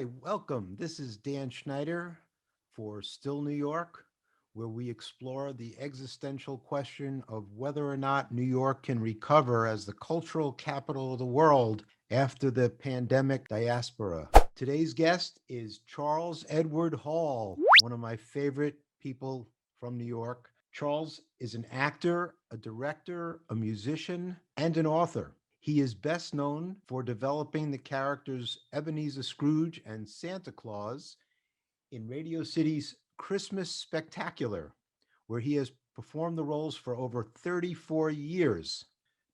welcome. This is Dan Schneider for Still New York, where we explore the existential question of whether or not New York can recover as the cultural capital of the world after the pandemic diaspora. Today's guest is Charles Edward Hall, one of my favorite people from New York. Charles is an actor, a director, a musician, and an author. He is best known for developing the characters Ebenezer Scrooge and Santa Claus in Radio City's Christmas Spectacular, where he has performed the roles for over 34 years.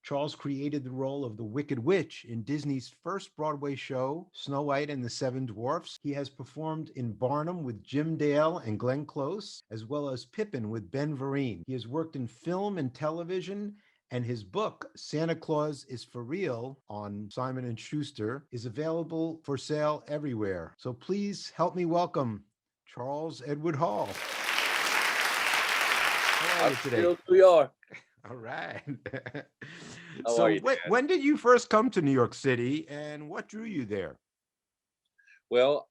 Charles created the role of the Wicked Witch in Disney's first Broadway show, Snow White and the Seven Dwarfs. He has performed in Barnum with Jim Dale and Glenn Close, as well as Pippin with Ben Vereen. He has worked in film and television, and his book, Santa Claus is for Real, on Simon and Schuster, is available for sale everywhere. So please help me welcome Charles Edward Hall. How are you today? Still New York. All right. How So are you, Dan? when did you first come to New York City and what drew you there? Well,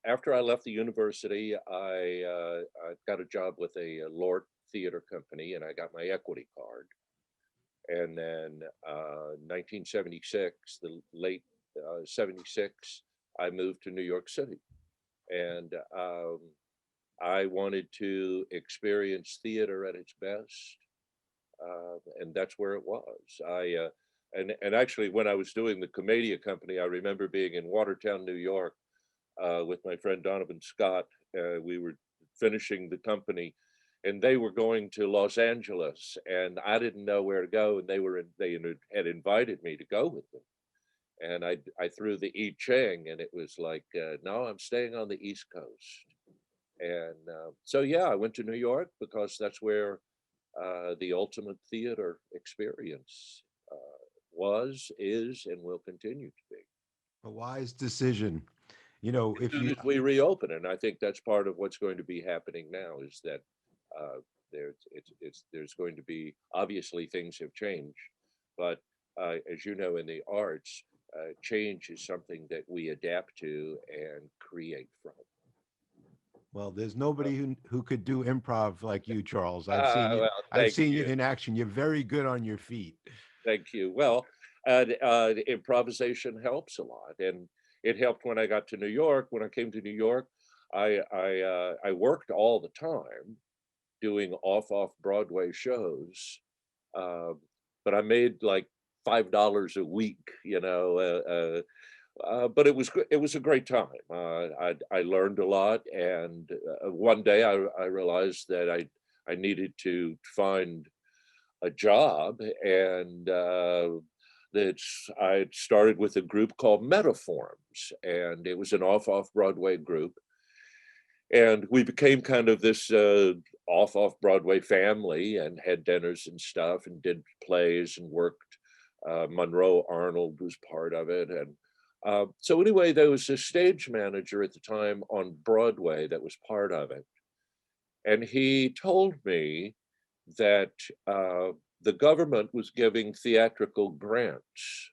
after I left the university, I got a job with a Lord Theater Company, and I got my equity card. And then 1976, the late 76, I moved to New York City. And I wanted to experience theater at its best. And that's where it was. And actually, when I was doing the Commedia Company, I remember being in Watertown, New York, with my friend Donovan Scott. We were finishing the company, and they were going to Los Angeles, and I didn't know where to go, and they had invited me to go with them. And I threw the I Ching, and it was like, no, I'm staying on the East Coast. And so yeah, I went to New York because that's where the ultimate theater experience was, is, and will continue to be. A wise decision. You know, As if soon you, as we reopen, and I think that's part of what's going to be happening now, is that there's going to be, obviously things have changed, but as you know, in the arts, change is something that we adapt to and create from. well, there's nobody who could do improv like you, Charles. Well, I've thank seen you you. in action. You're very good on your feet. Thank you. Well, improvisation helps a lot, and it helped when I got to New York. When I came to New York, I worked all the time doing off Broadway shows, uh, but I made like $5 a week, but it was a great time. I learned a lot, and one day I realized that I needed to find a job, and that I started with a group called Metaforms, and it was an off Broadway group, and we became kind of this off Broadway family, and had dinners and stuff, and did plays and worked. Monroe Arnold was part of it, and so anyway, there was a stage manager at the time on Broadway that was part of it, and he told me that the government was giving theatrical grants,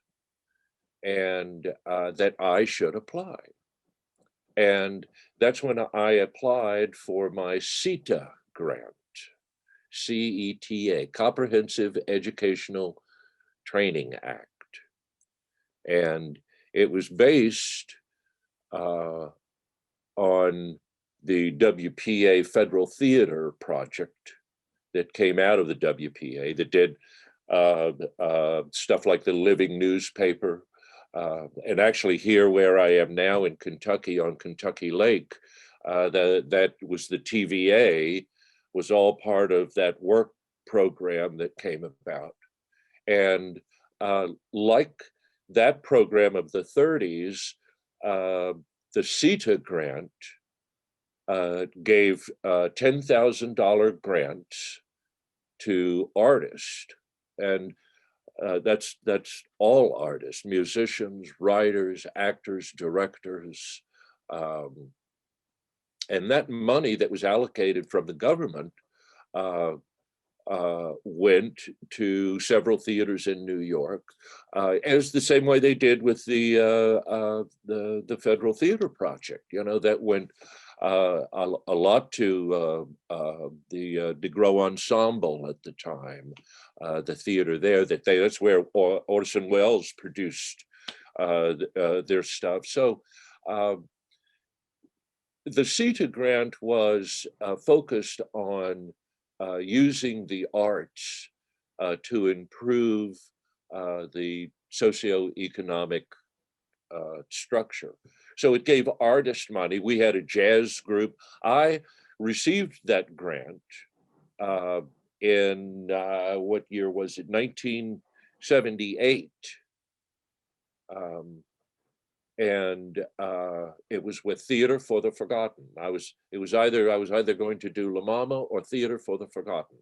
and that I should apply. And that's when I applied for my CETA grant, CETA, Comprehensive Educational Training Act. And it was based on the WPA Federal Theater project that came out of the WPA, that did stuff like the Living Newspaper. And actually here where I am now in Kentucky, on Kentucky Lake, that was the TVA, was all part of that work program that came about. And like that program of the 30s, the CETA grant gave $10,000 grants to artists, and that's all artists, musicians, writers, actors, directors, and that money that was allocated from the government went to several theaters in New York, as the same way they did with the Federal Theater Project. You know, that went a lot to the Gros Ensemble at the time, the theater there. That's where Orson Welles produced their stuff. So the CETA grant was focused on using the arts to improve the socioeconomic structure. So it gave artists money. We had a jazz group. I received that grant in what year was it? 1978. And it was with Theater for the Forgotten. I was either going to do La Mama or Theater for the Forgotten.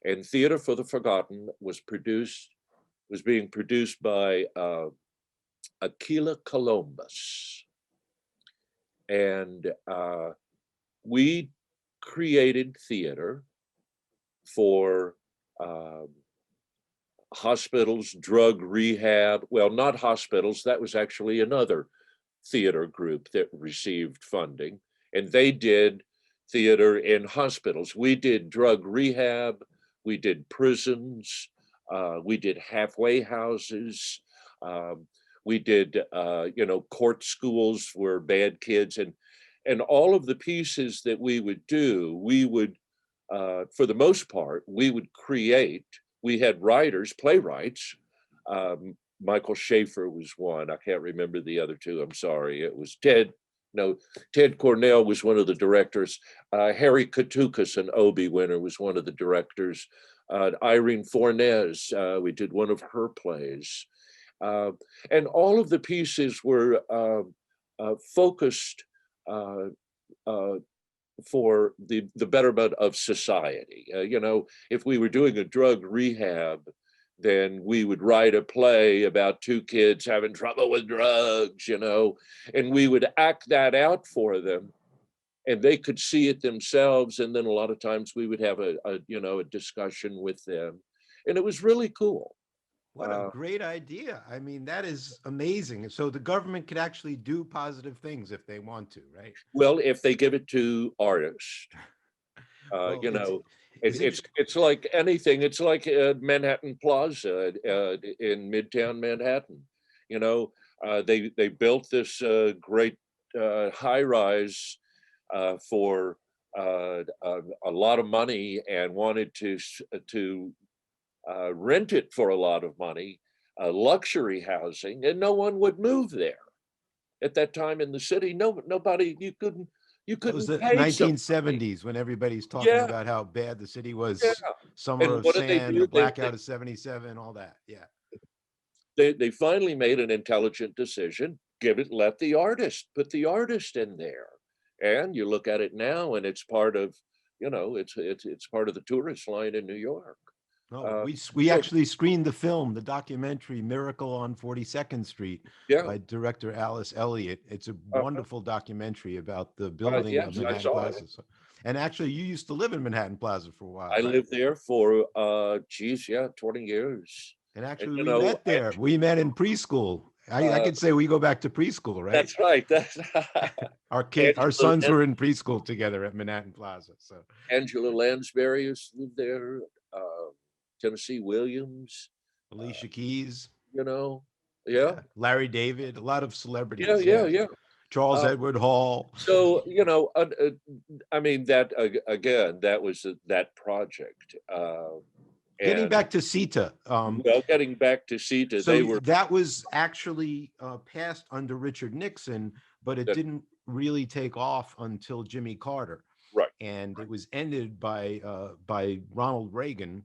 And Theater for the Forgotten was being produced by Aquila Columbus. And we created theater for hospitals, drug rehab. Well, not hospitals. That was actually another theater group that received funding. And they did theater in hospitals. We did drug rehab. We did prisons. We did halfway houses. We did, court schools for bad kids. And all of the pieces that we would do, we would, for the most part, we would create. We had writers, playwrights. Michael Schaefer was one. I can't remember the other two. I'm sorry. It was Ted Cornell was one of the directors. Harry Katukas, an Obie winner, was one of the directors. Irene Fornez, we did one of her plays. And all of the pieces were focused for the betterment of society. If we were doing a drug rehab, then we would write a play about two kids having trouble with drugs, and we would act that out for them, and they could see it themselves. And then a lot of times we would have a discussion with them, and it was really cool. What a great idea. I mean, that is amazing. So the government could actually do positive things if they want to, right? Well, if they give it to artists, Well, it's like anything. It's like Manhattan Plaza in Midtown Manhattan. They built this great high rise for a lot of money and wanted to rent it for a lot of money, luxury housing, and no one would move there at that time in the city. Nobody, you couldn't it was the pay somebody. 1970s when everybody's talking about how bad the city was. Yeah. Summer And of what did they Sand, do? the blackout of 77, all that. Yeah. They finally made an intelligent decision. Let the artist, put the artist in there. And you look at it now, and it's part of, it's part of the tourist line in New York. No, we actually screened the film, the documentary Miracle on 42nd Street by director Alice Elliott. It's a wonderful documentary about the building of Manhattan Plaza. And actually, you used to live in Manhattan Plaza for a while. I lived there for 20 years. And actually, we met there. We met in preschool. I could say we go back to preschool, right? That's right. Our sons were in preschool together at Manhattan Plaza. So Angela Lansbury used to live there. Tennessee Williams, Alicia Keys, Larry David, a lot of celebrities. Yeah. Charles Edward Hall. So, I mean, that again, that was that project. Getting back to CETA. Getting back to CETA, so that was actually passed under Richard Nixon, but it didn't really take off until Jimmy Carter. Right. And it was ended by Ronald Reagan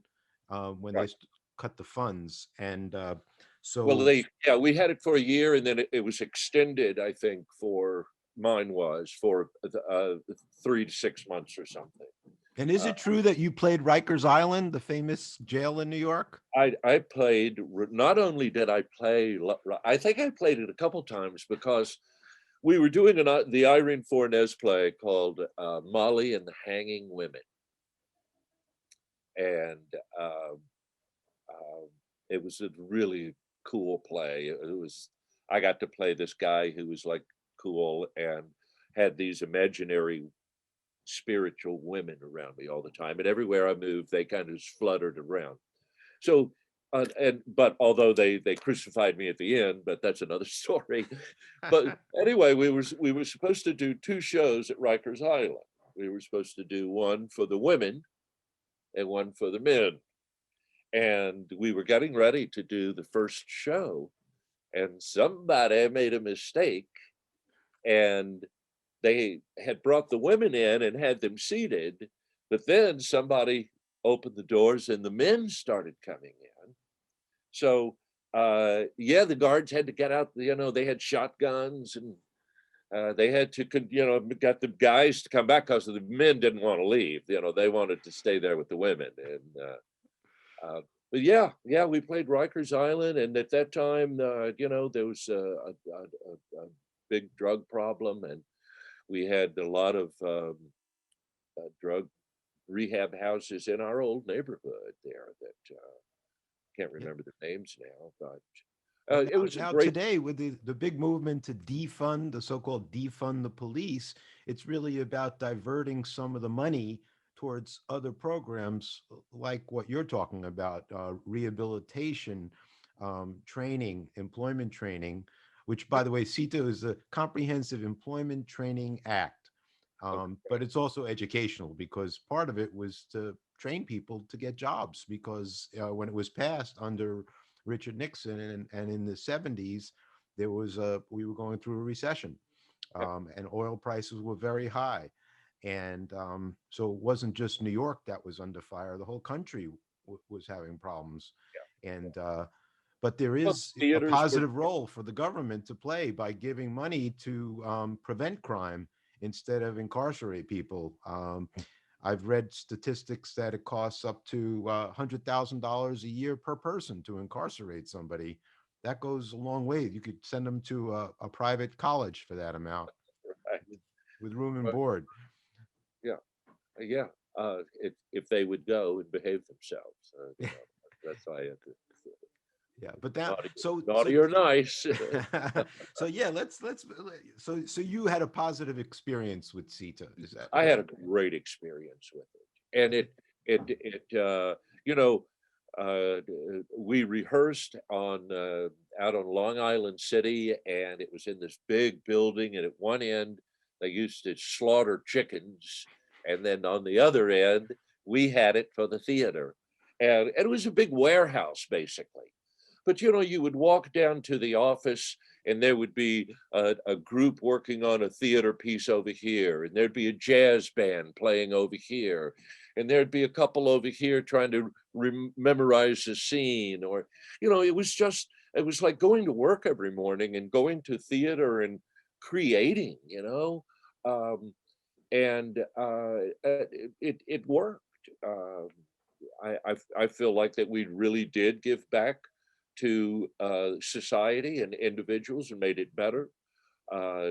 when they cut the funds. And so we had it for a year, and then it was extended, I think, for 3 to 6 months or something. And is it true that you played Rikers Island, the famous jail in New York? I played, not only did I play, I think I played it a couple times, because we were doing the Irene Fornez play called Molly and the Hanging Women. and um, um, it was a really cool play. It was I got to play this guy who was like cool and had these imaginary spiritual women around me all the time, and everywhere I moved, they kind of just fluttered around. So, but although they crucified me at the end, but that's another story. But anyway, we were supposed to do two shows at Rikers Island. We were supposed to do one for the women and one for the men, and we were getting ready to do the first show, and somebody made a mistake, and they had brought the women in and had them seated, but then somebody opened the doors and the men started coming in. So yeah, the guards had to get out. They had shotguns, and they had to, get the guys to come back because the men didn't want to leave. They wanted to stay there with the women. And but yeah, we played Rikers Island, and at that time, there was a big drug problem, and we had a lot of drug rehab houses in our old neighborhood there that can't Yeah. remember the names now, but Well, it now, was a now great. today with the big movement to defund the so-called defund the police, it's really about diverting some of the money towards other programs like what you're talking about, rehabilitation, training, employment training, which, by the way, CETA is the Comprehensive Employment Training Act. Okay, But it's also educational because part of it was to train people to get jobs because when it was passed under Richard Nixon, and in the 70s, we were going through a recession, yeah, and oil prices were very high. And so it wasn't just New York that was under fire, the whole country was having problems. yeah. And but there Well, is a theaters were. positive role for the government to play by giving money to prevent crime instead of incarcerate people. I've read statistics that it costs up to $100,000 a year per person to incarcerate somebody. That goes a long way. You could send them to a private college for that amount Right. with room and But board. yeah, yeah. If they would go and behave themselves, that's why I had to, Yeah, but that naughty, so naughty or nice. so yeah, so you had a positive experience with CETA, is that I right? had a great experience with it, and you know, we rehearsed on out on Long Island City, and it was in this big building, and at one end they used to slaughter chickens, and then on the other end we had it for the theater, and it was a big warehouse basically. But you would walk down to the office, and there would be a group working on a theater piece over here, and there'd be a jazz band playing over here, and there'd be a couple over here trying to memorize a scene, or it was like going to work every morning and going to theater and creating, um, and it worked. I feel like that we really did give back to society and individuals and made it better. Uh,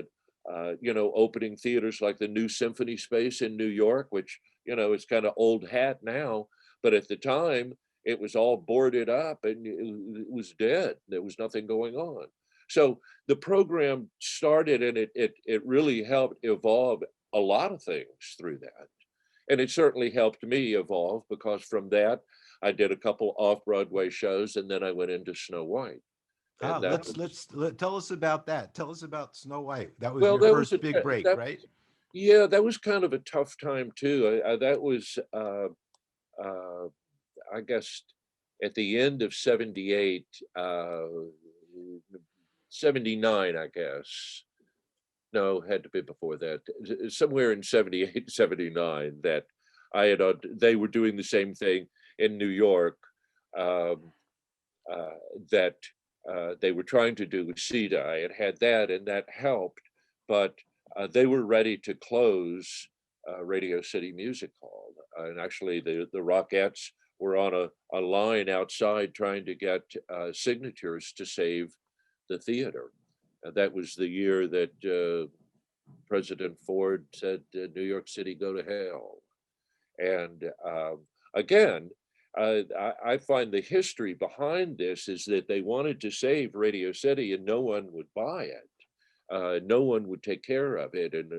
Opening theaters like the New Symphony Space in New York, which is kind of old hat now, but at the time it was all boarded up and it was dead. There was nothing going on. So the program started, and it really helped evolve a lot of things through that. And it certainly helped me evolve because from that, I did a couple off Broadway shows, and then I went into Snow White. Ah, And that was, tell us about that. Tell us about Snow White. That was well, your that was first big break, that right? yeah, that was kind of a tough time too. That was, uh, I guess, at the end of '78, 79, I guess. No, had to be before that. Somewhere in '78, '79, that they were doing the same thing in New York, um, uh, that they were trying to do with CETA. I had that, and that helped, but they were ready to close Radio City Music Hall. And actually, the Rockettes were on a line outside trying to get signatures to save the theater. That was the year that President Ford said, New York City, go to hell. And again, I find the history behind this is that they wanted to save Radio City and no one would buy it. No one would take care of it. And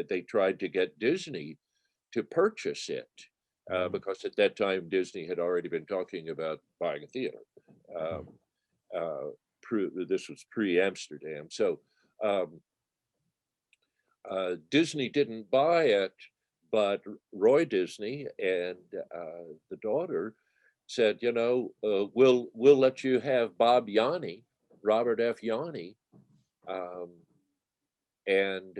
they tried to get Disney to purchase it Mhm. because at that time Disney had already been talking about buying a theater. Um, Mhm. this was pre-Amsterdam. So um, Disney didn't buy it, but Roy Disney and the daughter said, we'll let you have Bob Yanni, Robert F. Yanni, um, and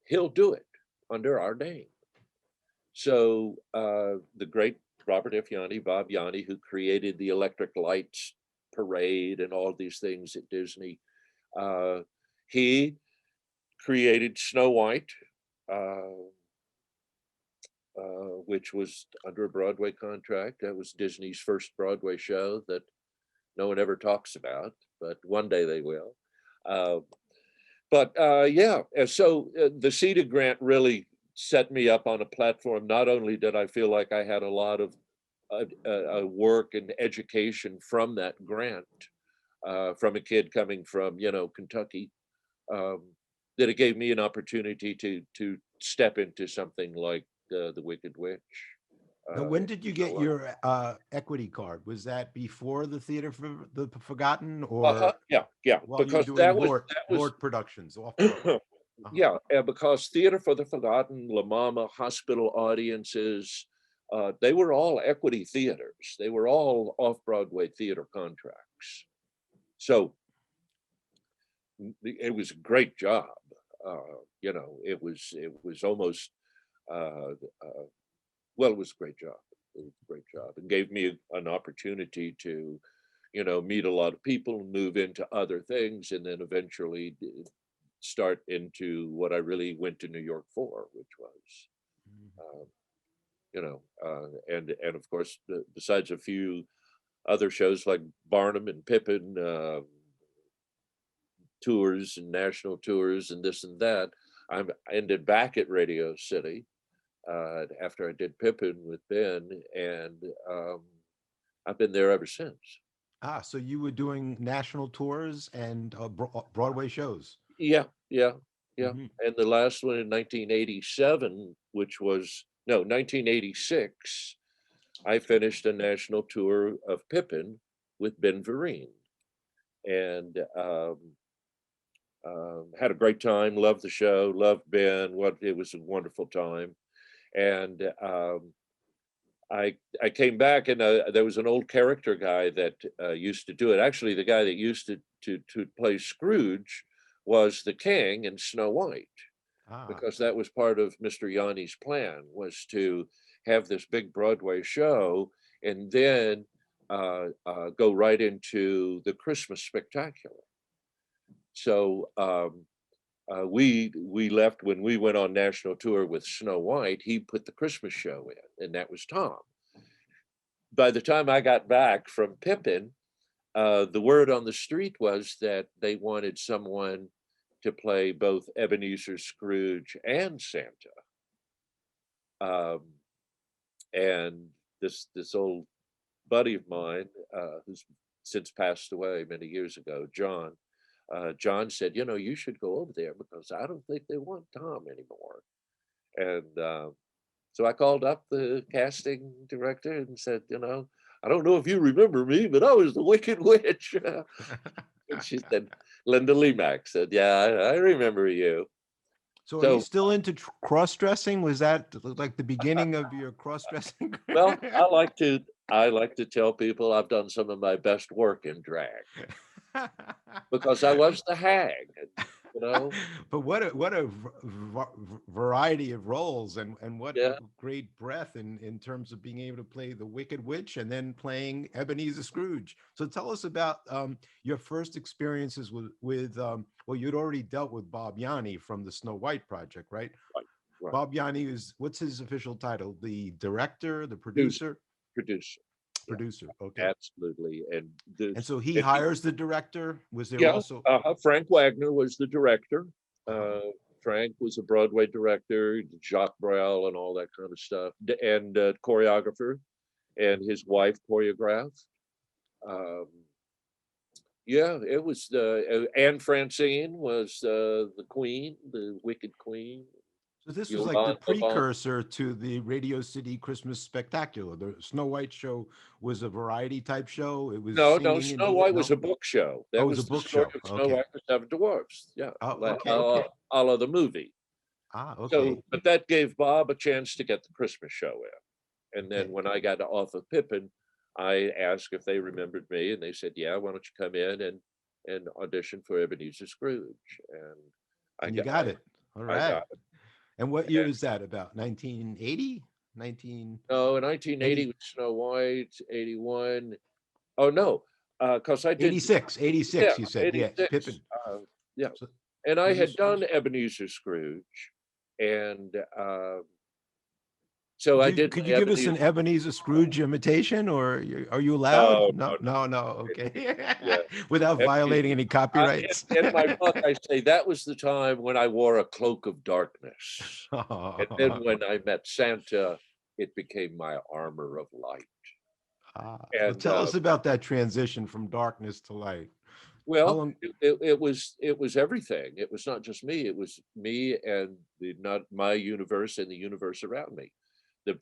he'll do it under our name. So the great Robert F. Yanni, Bob Yanni, who created the Electric Lights Parade and all these things at Disney, uh, he created Snow White, uh, which was under a Broadway contract. That was Disney's first Broadway show that no one ever talks about, but one day they will. Uh, yeah, so the CETA grant really set me up on a platform. Not only did I feel like I had a lot of work and education from that grant, from a kid coming from, Kentucky, um, that it gave me an opportunity to step into something like the Wicked Witch. Now, when did you Snow get White. your equity card? Was that before the Theater for the Forgotten, Uh-huh. or Yeah, yeah, while you were because doing that was Lord Productions off Broadway? Uh-huh. yeah, because Theater for the Forgotten, La Mama, hospital audiences, they were all equity theaters. They were all off-Broadway theater contracts. So it was a great job. It was almost uh, uh, well, it was a great job. It was a great job. It gave me an opportunity to, meet a lot of people, move into other things, and then eventually start into what I really went to New York for, which was, um, and of course, besides a few other shows like Barnum and Pippin, tours and national tours and this and that, I ended back at Radio City after I did Pippin with Ben, and I've been there ever since. So you were doing national tours and Broadway shows. Yeah, yeah, yeah. Mhm. And the last one in 1987, which was no 1986, I finished a national tour of Pippin with Ben Vereen, and had a great time. Loved the show. Loved Ben. What it was a wonderful time, and I came back and there was an old character guy that used to do it. Actually, the guy that used to play Scrooge was the king in Snow White, Ah, because that was part of Mr. Yanni's plan, was to have this big Broadway show and then go right into the Christmas spectacular. So we left when we went on national tour with Snow White. He put the Christmas show in, and that was Tom. By the time I got back from Pippin, the word on the street was that they wanted someone to play both Ebenezer Scrooge and Santa. Um, and this old buddy of mine, who's since passed away many years ago, John. John said, you should go over there because I don't think they want Tom anymore. And so I called up the casting director and said, I don't know if you remember me, but I was the Wicked Witch. And she said, Linda Lemack said, yeah, I remember you. so are you So, still into cross-dressing? Was that like the beginning of your cross-dressing? well, I like to tell people I've done some of my best work in drag because I was the hag, you know. But what a variety of roles, and what Yeah. great breadth in terms of being able to play the Wicked Witch and then playing Ebenezer Scrooge. So tell us about your first experiences with well, you'd already dealt with Bob Yanni from the Snow White project, right? Right, right. Bob Yanni is, what's his official title? The director, the Producer, producer? producer. Yeah, Producer. Okay. absolutely. And And this, so he and hires the director. Was there yeah, also? Frank Wagner was the director. Uh-huh. Uh, Frank was a Broadway director, Jacques Brel and all that kind of stuff, and choreographer, and his wife choreographed. Um, yeah, it was the Anne Francine was the queen, the Wicked Queen. So this was like the Yolande Bond. precursor to the Radio City Christmas Spectacular. The Snow White show was a variety type show. It was No, no, singing and Snow White was no, a book show. oh, That it was a was the book story show. of Snow Okay. White and the Seven Dwarfs. Yeah, Oh, like okay, okay. a la the movie. Ah, okay. So, but that gave Bob a chance to get the Christmas show in. And then Okay. when I got off of Pippin, I asked if they remembered me, and they said, "Yeah, why don't you come in and audition for Ebenezer Scrooge?" And I And you got got it. All I right. got it. And what year is that about? 1980? 1980? No, in 1980 with Snow White, 81. Oh no, because I did 86, yeah, 86, you said. Yeah, 86. Pippin. Yeah, So and I was had this done first? Ebenezer Scrooge, and so I did Could my you give us Ebenezer. an Ebenezer Scrooge imitation, or are you allowed? No, No, no, no. no, no. Okay. Yeah, Without violating Ebenezer. any copyrights. In my book, I say that was the time when I wore a cloak of darkness, and then when I met Santa, it became my armor of light. Well, And tell us about that transition from darkness to light. How well, long? it was everything. It was not just me. It was me and the not my universe and the universe around me.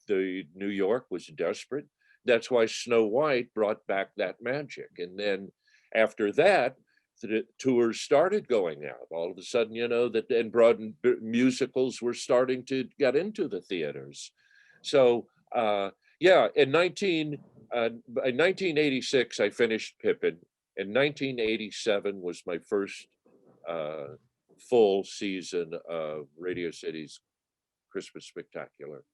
The New York was desperate. That's why Snow White brought back that magic. And then after that, the tours started going out. All of a sudden, you know, that and musicals were starting to get into the theaters. So yeah, in 1986, I finished Pippin. In 1987 was my first uh, full season of Radio City's Christmas Spectacular,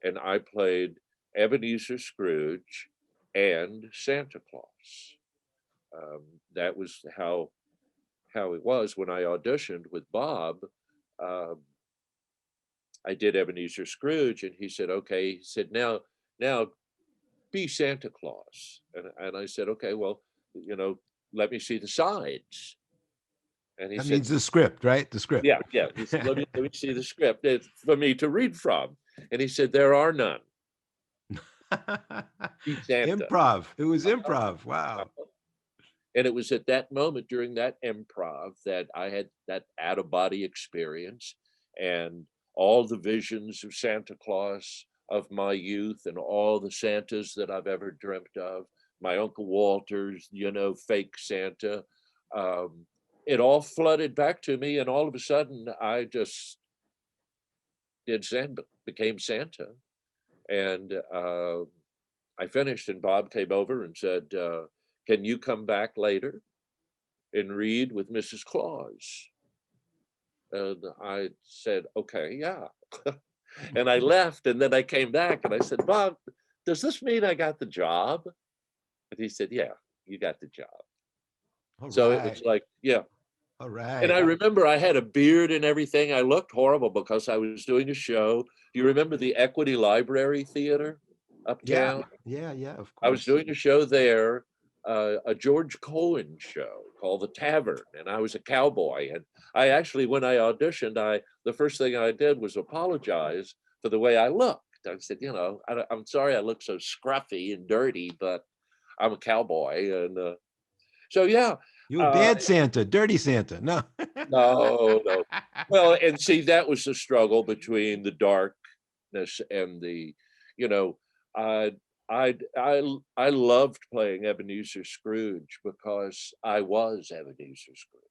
and I played Ebenezer Scrooge and Santa Claus. Um, that was how it was when I auditioned with Bob. Um, I did Ebenezer Scrooge, and he said, "Okay." He said, "Now be Santa Claus," and I said, "Okay, well, you know, let me see the sides." And he That said, means the script, right? The script. "Yeah, yeah." He said, let me see the script. It's for me to read from." And he said, "There are none. Be Santa." Improv. It was improv. Wow. And it was at that moment during that improv that I had that out of body experience, and all the visions of Santa Claus of my youth and all the Santas that I've ever dreamt of, my Uncle Walter's, you know, fake Santa. Um, it all flooded back to me, and all of a sudden I just did Santa, became Santa. And I finished, and Bob came over and said, "Can you come back later and read with Mrs. Claus?" And I said, "Okay, yeah." And I left, and then I came back and I said, "Bob, does this mean I got the job?" And he said, "Yeah, you got the job." All So it was right. like, yeah. All And I right. remember I had a beard and everything. I looked horrible because I was doing a show. Do you remember the Equity Library Theater Yeah. uptown? Yeah. Yeah. Of I was course. doing a show there, a George Cohen show called The Tavern, and I was a cowboy. And I actually, when I auditioned, the first thing I did was apologize for the way I looked. I said, you know, I'm sorry I look so scruffy and dirty, but I'm a cowboy. And so, yeah, You a uh, bad Santa, dirty Santa. No. no, no. Well, and see, that was the struggle between the darkness and the, you know, I, I loved playing Ebenezer Scrooge because I was Ebenezer Scrooge.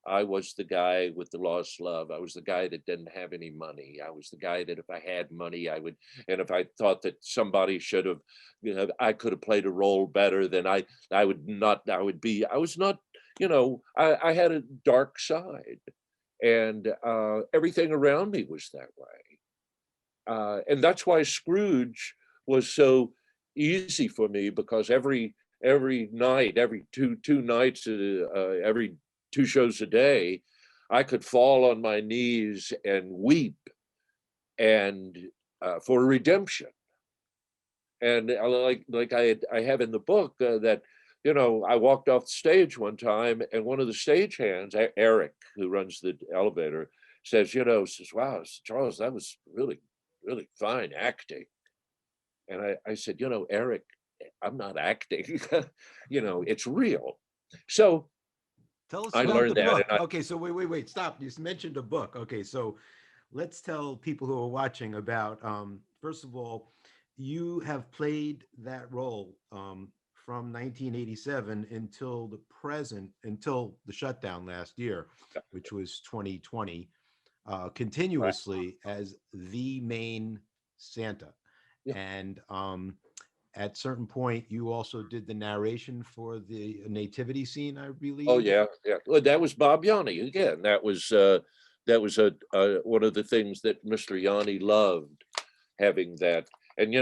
I was the guy with the lost love. I was the guy that didn't have any money. I was the guy that if I had money, I would, and if I thought that somebody should have, you know, I could have played a role better than I would not, I would be, I was not, you know, I had a dark side, and everything around me was that way. And that's why Scrooge was so easy for me, because every night, every two nights, every two shows a day, I could fall on my knees and weep, and for redemption. And I have in the book that, you know, I walked off the stage one time, and one of the stagehands, Eric, who runs the elevator, says, says, wow, Charles, that was really, really fine acting. And I said, Eric, I'm not acting, it's real. So Tell us I about learned the that. book. Okay, so wait, stop. You mentioned a book. Okay, so let's tell people who are watching about, first of all, you have played that role from 1987 until the present, until the shutdown last year, which was 2020, Right. continuously as the main Santa. Yeah. And at certain point, you also did the narration for the nativity scene, I Oh believe. yeah, yeah. Well, that was Bob Yanni again. That was a one of the things that Mr. Yanni loved, having that. And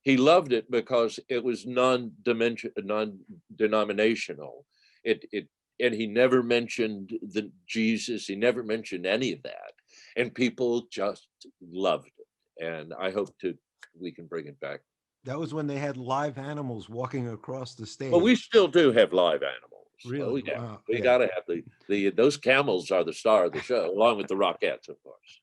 he loved it because it was non-denominational. It and he never mentioned the Jesus. He never mentioned any of that, and people just loved it. And I hope to we can bring it back. That was when they had live animals walking across the Well, we stage. still do have live animals. Oh Really? yeah, Wow. we Yeah. got to have the those camels are the star of the show, along with the Rockettes, of course.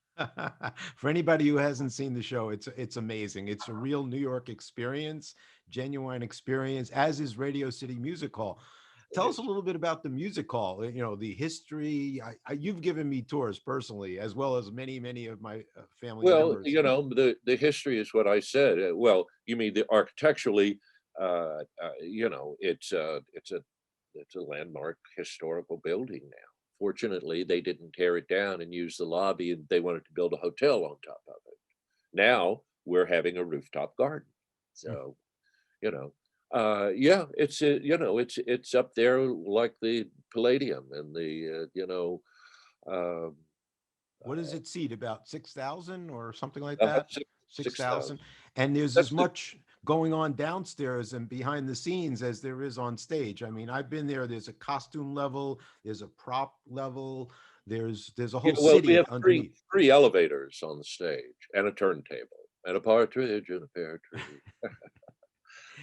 For anybody who hasn't seen the show, it's amazing. It's a real New York experience, genuine experience, as is Radio City Music Hall. It Tell us a is. little bit about the music hall. The history. You've given me tours personally, as well as many of my family Well, members. the history is what I said. Well, you mean the architecturally? It's a landmark historical building now. Fortunately, they didn't tear it down and use the lobby, and they wanted to build a hotel on top of it. Now we're having a rooftop garden. So, you know, yeah, it's up there like the Palladium and the um, What does it seat? About 6,000 or something like uh, that? 6,000. 6,000. And there's as That's the much going on downstairs and behind the scenes as there is on stage. I mean, I've been there. There's a costume level, there's a prop level, there's a Yeah, whole well, we city have three underneath. three elevators on the stage and a turntable and a partridge in a pear tree.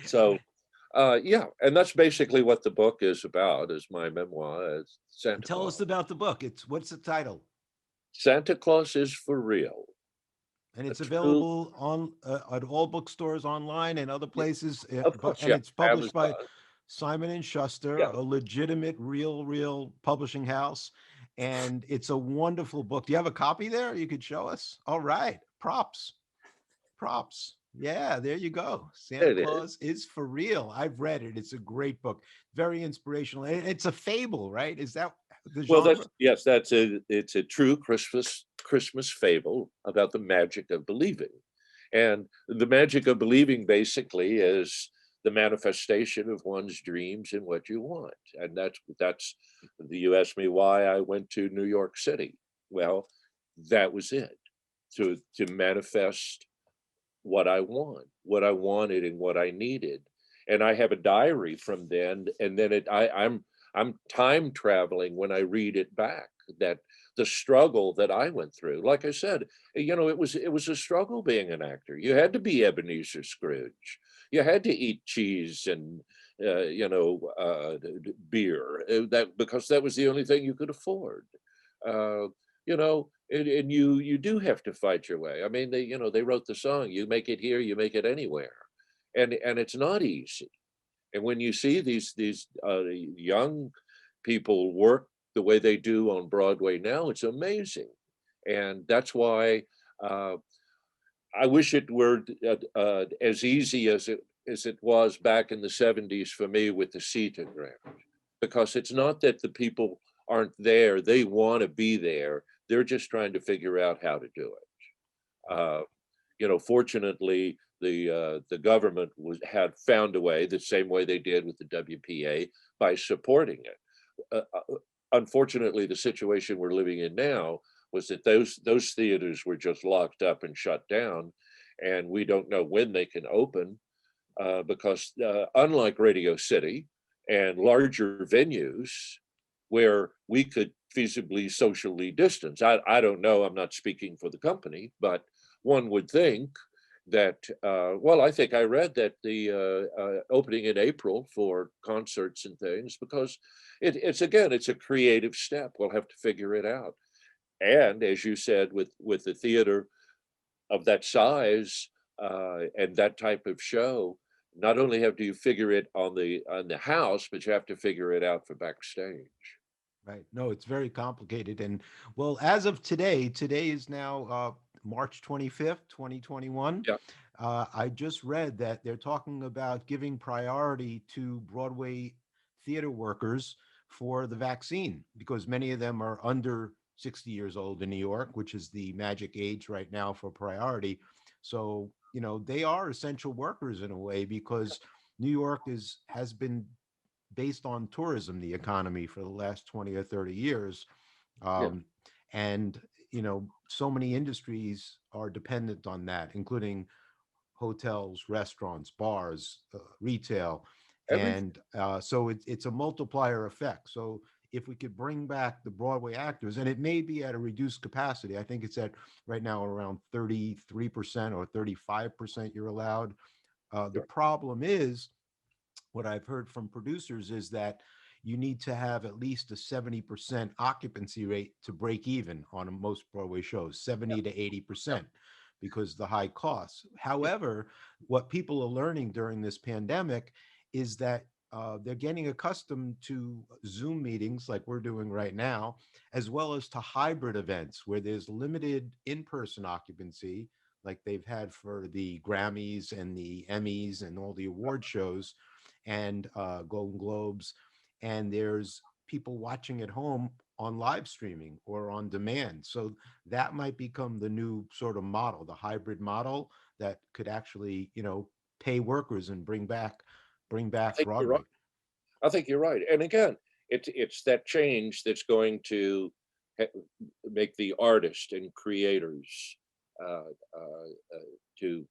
So, yeah, and that's basically what the book is about. Is my memoir, it's Santa Tell us Claus. about the book. What's the title? Santa Claus is for real. And A it's true, available on at all bookstores online and other yeah, places. of course, And yeah, it's published by Amazon, Simon and Schuster, yeah. a legitimate, real publishing house. And it's a wonderful book. Do you have a copy there? You could show us. All right, props. Yeah, there you go. Santa It is. Claus is for real. I've read it. It's a great book. Very inspirational. And it's a fable, right? Is that the Well, that's genre? yes, it's a true Christmas fable about the magic of believing. And the magic of believing basically is the manifestation of one's dreams and what you want. And that's you asked me why I went to New York City. Well, that was it. To manifest what I wanted and what I needed. And I have a diary from then, and then I'm time traveling when I read it back. That the struggle that I went through, like I said, it was a struggle being an actor. You had to be Ebenezer Scrooge. You had to eat cheese and beer, that because that was the only thing you could afford. Uh, and you do have to fight your way. I mean, they wrote the song, "You make it here, you make it anywhere," and it's not easy. And when you see these young people work the way they do on Broadway now, it's amazing. And that's why uh, I wish it were as easy as it was back in the '70s for me with the Seton grant, because it's not that the people aren't there; they want to be there. They're just trying to figure out how to do it. Uh, Fortunately, the government had found a way, the same way they did with the WPA, by supporting it. Unfortunately, the situation we're living in now was that those theaters were just locked up and shut down, and we don't know when they can open, because unlike Radio City and larger venues where we could feasibly socially distance, I don't know, I'm not speaking for the company, but one would think that, well, I think I read that the opening in April for concerts and things, because it's again, it's a creative step. We'll have to figure it out. and as you said, with the theater of that size and that type of show, not only have to you figure it on the house, but you have to figure it out for backstage. Right. No, it's very complicated. And well, as of today, today is now March 25th, 2021. Yeah, I just read that they're talking about giving priority to Broadway theater workers for the vaccine because many of them are under 60 years old in New York, which is the magic age right now for priority. So, they are essential workers in a way because New York has been based on tourism, the economy for the last 20 or 30 years. yeah. Um, and, so many industries are dependent on that, including hotels, restaurants, bars, retail. Everything. And so it's a multiplier effect. So if we could bring back the Broadway actors, and it may be at a reduced capacity, I think it's at right now around 33% or 35% you're allowed. The Sure. problem is what I've heard from producers is that you need to have at least a 70% occupancy rate to break even on most Broadway shows, Yeah, 70 to yeah, 80%, because the high costs. yeah. However, what people are learning during this pandemic is that they're getting accustomed to Zoom meetings like we're doing right now, as well as to hybrid events where there's limited in person occupancy, like they've had for the Grammys and the Emmys and all the award shows and Golden Globes, and there's people watching at home on live streaming or on demand. So that might become the new sort of model, the hybrid model that could actually, pay workers and bring I back think you're right. Broadway. I think you're right. And again, it's that change that's going to ha- make the artist and creators uh, uh, to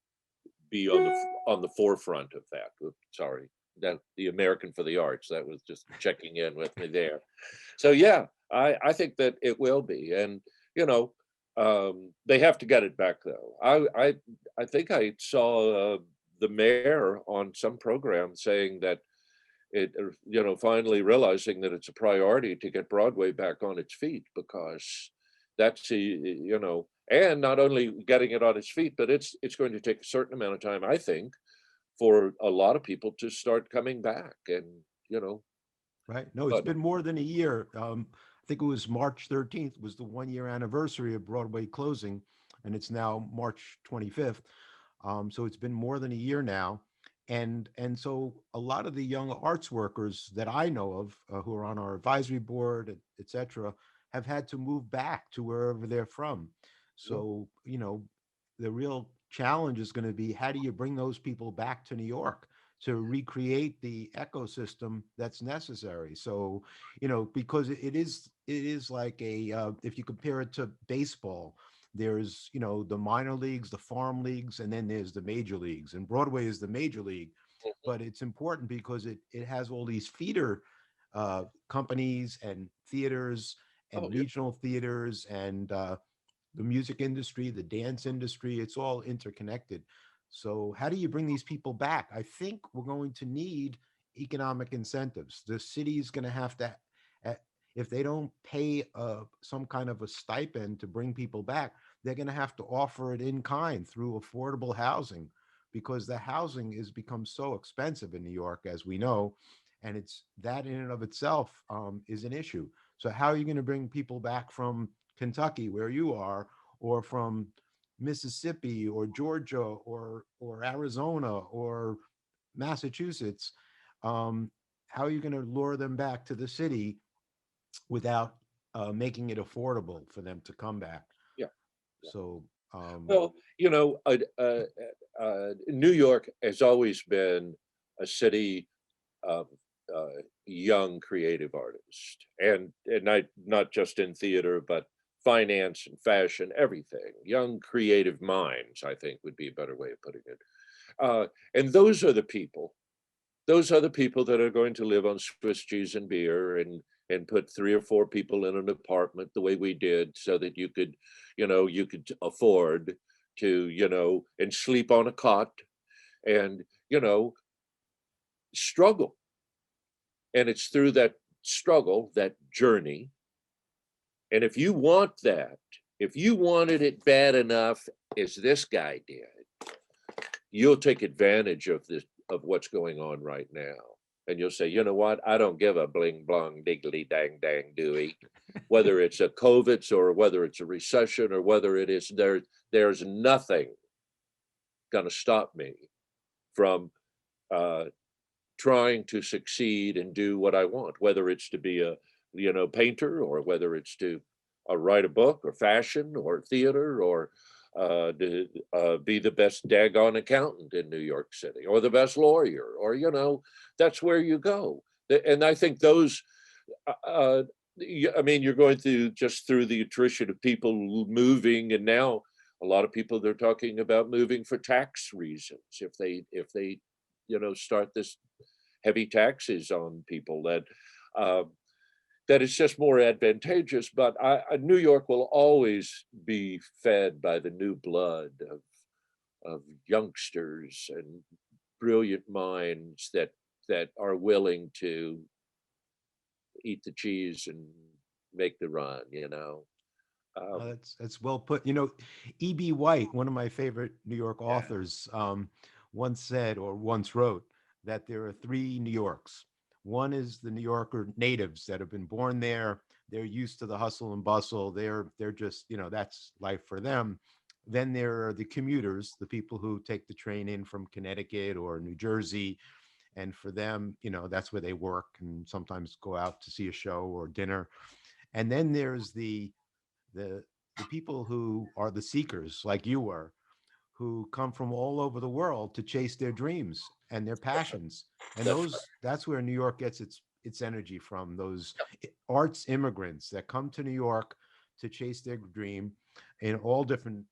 be on the forefront of that. Sorry, that the American for the Arts. That was just checking in with me there. So yeah, I think that it will be, and you know, they have to get it back though. I think I saw the mayor on some program saying that finally realizing that it's a priority to get Broadway back on its feet because that's and not only getting it on its feet, but it's going to take a certain amount of time, I think, for a lot of people to start coming back, and you know, Right. No, it's but been more than a year. I think it was March 13th was the 1 year anniversary of Broadway closing, and it's now March 25th. So it's been more than a year now. And so a lot of the young arts workers that I know of who are on our advisory board, et cetera, have had to move back to wherever they're from. yeah, So, the real challenge is going to be how do you bring those people back to New York to recreate the ecosystem that's necessary? So, because it is like if you compare it to baseball, there's the minor leagues, the farm leagues, and then there's the major leagues, and Broadway is the major league. But it's important because it has all these feeder companies and theaters and oh yeah, regional theaters and the music industry, the dance industry, it's all interconnected. So how do you bring these people back? I think we're going to need economic incentives. The city's going to have to, uh, if they don't pay some kind of a stipend to bring people back, they're going to have to offer it in kind through affordable housing because the housing has become so expensive in New York, as we know, and it's that in and of itself is an issue. So how are you going to bring people back from Kentucky, where you are, or from Mississippi or Georgia or Arizona or Massachusetts? Um, how are you going to lure them back to the city without making it affordable for them to come back? yeah, yeah. So, um, Well, New York has always been a city of young creative artists, and not just in theater, but finance and fashion, everything. Young creative minds, I think, would be a better way of putting it. And those are the people. Those are the people that are going to live on Swiss cheese and beer and put three or four people in an apartment the way we did, so that you could afford to, and sleep on a cot and struggle. And it's through that struggle, that journey, And if you want that, if you wanted it bad enough as this guy did, you'll take advantage of this, of what's going on right now. And you'll say, you know what? I don't give a bling blong diggly dang dang dooey, whether it's a COVID or whether it's a recession or whether it is there's nothing going to stop me from uh, trying to succeed and do what I want, whether it's to be a painter or whether it's to write a book or fashion or theater or to be the best daggone accountant in New York City or the best lawyer or that's where you go. And I think those. I mean, you're going through just through the attrition of people moving, and now a lot of people they're talking about moving for tax reasons if they start this heavy taxes on people uh, that is just more advantageous. But New York will always be fed by the new blood of youngsters and brilliant minds that are willing to eat the cheese and make the run. That's well put. E.B. White, one of my favorite New York Yeah, authors, once said or once wrote that there are three New Yorks. One is the New Yorker natives that have been born there. They're used to the hustle and bustle. They're just, that's life for them. Then there are the commuters, the people who take the train in from Connecticut or New Jersey. And for them, that's where they work and sometimes go out to see a show or dinner. And then there's the the people who are the seekers like you were, who come from all over the world to chase their dreams and their passions. And that's that's where New York gets its energy from, those arts immigrants that come to New York to chase their dream in all different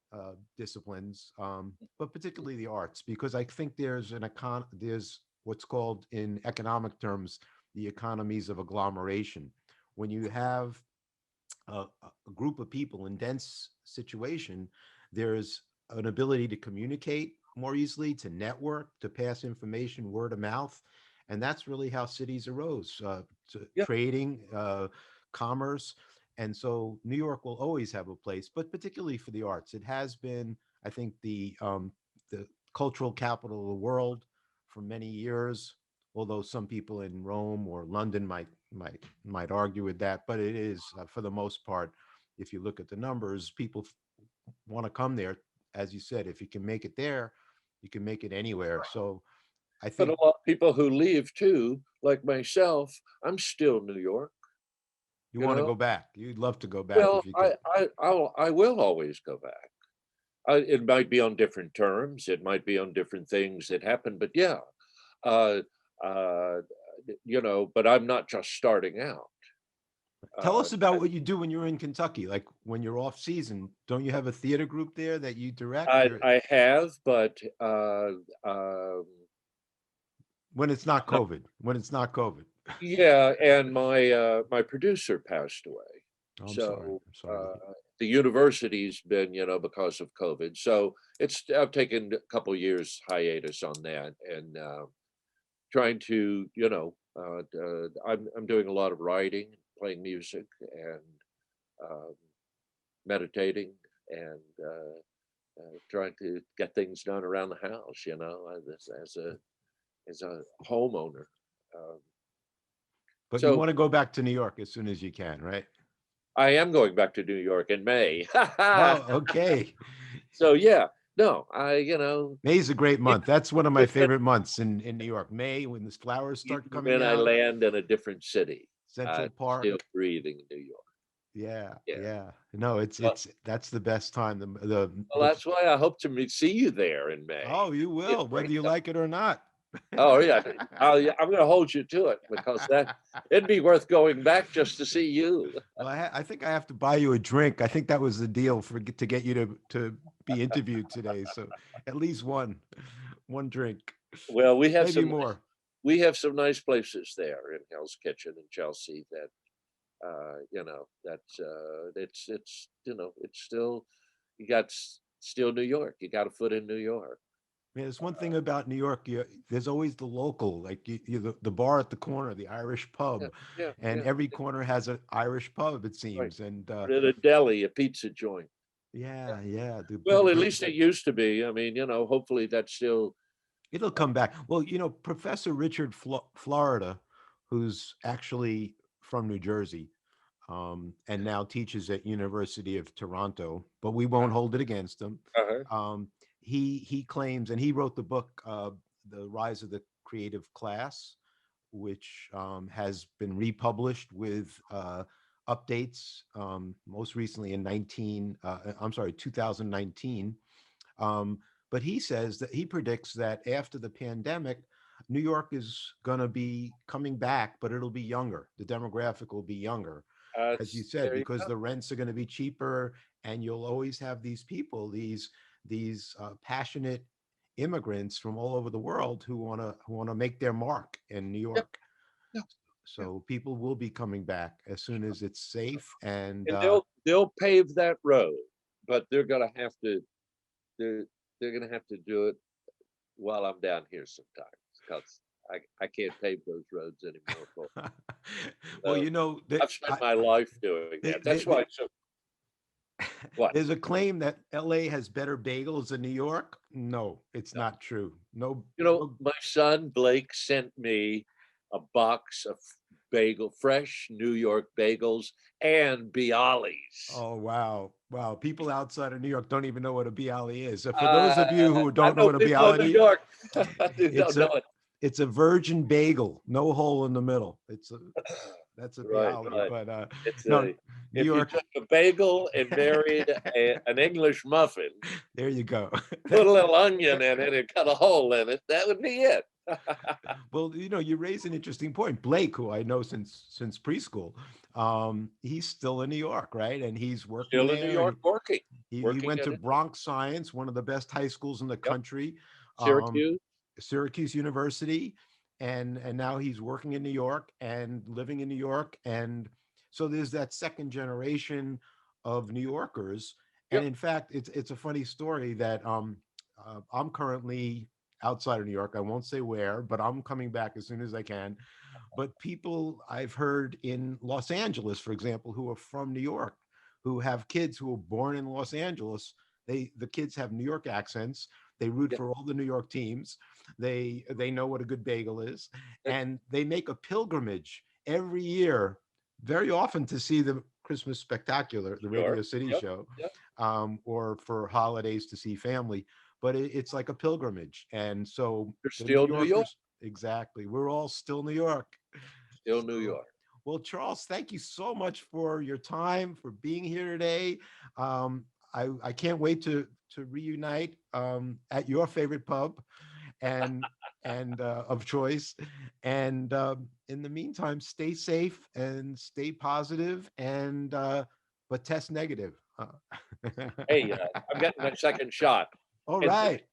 disciplines, but particularly the arts, because I think there's what's called in economic terms the economies of agglomeration. When you have a group of people in dense situation, there's an ability to communicate more easily, to network, to pass information word of mouth. And that's really how cities arose, to yeah. trading, commerce. And so New York will always have a place, but particularly for the arts. It has been, I think, the cultural capital of the world for many years, although some people in Rome or London might argue with that, but it is for the most part. If you look at the numbers, people want to come there. As you said, if you can make it there, you can make it anywhere. So I But think a lot of people who leave too, like myself, I'm still New York, you you want to know. go back. You'd love to go back Well, if you could. I will always go back. It might be on different terms. It might be on different things that happen. But yeah, uh, uh, But I'm not just starting out. Tell Uh, us about what you do when you're in Kentucky, like when you're off season. Don't you have a theater group there that you direct, or I have, but when it's not COVID? When it's not COVID. yeah, and my producer passed away. Oh, I'm sorry. So I'm sorry. the university's been, because of COVID. So I've taken a couple years hiatus on that and trying to, I'm doing a lot of writing, playing music, and um, meditating, and trying to get things done around the house. As a homeowner. Um, But you so want to go back to New York as soon as you can, right? I am going back to New York in May. Oh, okay. So yeah, no, May's a great even month. That's one of my when favorite months in New York. May, when the flowers start even coming when I out, land in a different city, Central I'm still Park. breathing New York. Yeah, Yeah. yeah. No, Well, it's that's the best time. that's why I hope to see you there in May. Oh, you Yeah, will, great whether you time. like it or not. Oh yeah, yeah, I'm going to hold you to it because it'd be worth going back just to see you. Well, I think I have to buy you a drink. I think that was the deal to get you to be interviewed today. So at least one drink, Well, maybe more. we have some nice places there in Hell's Kitchen in Chelsea that that's it's still you got still New York. You got a foot in New York. Yeah, there's one thing about New York. There's always the local, like the bar at the corner, the Irish Yeah, pub, yeah, and yeah. every corner has an Irish pub, it Right. seems. And Or at a deli, a pizza joint. Yeah. yeah, yeah, Well, at least it used to be. I mean, hopefully that's still. it'll Uh, come back. Well, Professor Richard Florida, who's actually from New Jersey, and now teaches at University of Toronto, but we won't hold it against him. uh-huh. Um, he claims, and he wrote the book, "The Rise of the Creative Class," which has been republished with updates. Most recently in 2019. Um, but he says that he predicts that after the pandemic, New York is going to be coming back, but it'll be younger. The demographic will be younger, as you said, There you because go. the rents are going to be cheaper, and you'll always have these people, these passionate immigrants from all over the world who want to make their mark in New Yep. York. Yeah. Yeah. So people will be coming back as soon as it's safe, and And they'll pave that road, but they're they're gonna have to do it while I'm down here sometimes because I can't pave those roads anymore. well, So I've spent my life doing they, that. they, That's why. So what? there's a claim that LA has better bagels than New York. No, it's No. not true. No, My son Blake sent me a box of fresh New York bagels and Bialys. oh wow, wow. People outside of New York don't even know what a bialy is. So for those Uh, of you who I don't know know what a people in New bialy, York who it's don't a know it. it's a virgin bagel, no hole in the middle. That's a Right, bialy. right. But It's no, a New if you York. took a bagel and married an English muffin, There you go. put a little onion in it and cut a hole in it, that would be it. Well, you raise an interesting point. Blake, who I know since preschool, he's still in New York, right? And he's working Still in New there. York working, He working went at to it. Bronx Science, one of the best high schools in the Yep. country, um, Syracuse. Syracuse University, and now he's working in New York and living in New York. And so there's that second generation of New Yorkers. And Yep. in fact, it's a funny story that I'm currently outside of New York. I won't say where, but I'm coming back as soon as I can. But people I've heard in Los Angeles, for example, who are from New York, who have kids who were born in Los Angeles, the kids have New York accents. They root Yep. for all the New York teams. They know what a good bagel is, Yep. and they make a pilgrimage every year, very often to see the Christmas Spectacular, the Sure. Radio City Yep. show, Yep. or for holidays to see family. But it's like a pilgrimage, and so You're the New still New York. Yorkers, exactly, we're all still New York. Still New So, York. well, Charles, thank you so much for your time, for being here today. Um, I can't wait to reunite at your favorite pub and of choice. And in the meantime, stay safe and stay positive, and but test negative. Hey, I'm getting my second shot. All And right.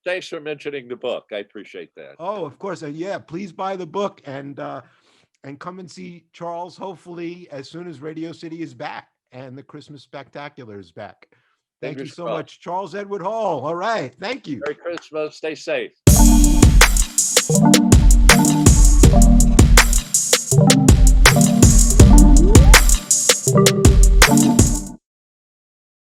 thanks for mentioning the book. I appreciate that. Oh, of course. Yeah, please buy the book and come and see Charles, hopefully, as soon as Radio City is back and the Christmas Spectacular is back. Thank you Fingers so crossed. much, Charles Edward Hall. All right. Thank you. Merry Christmas. Stay safe.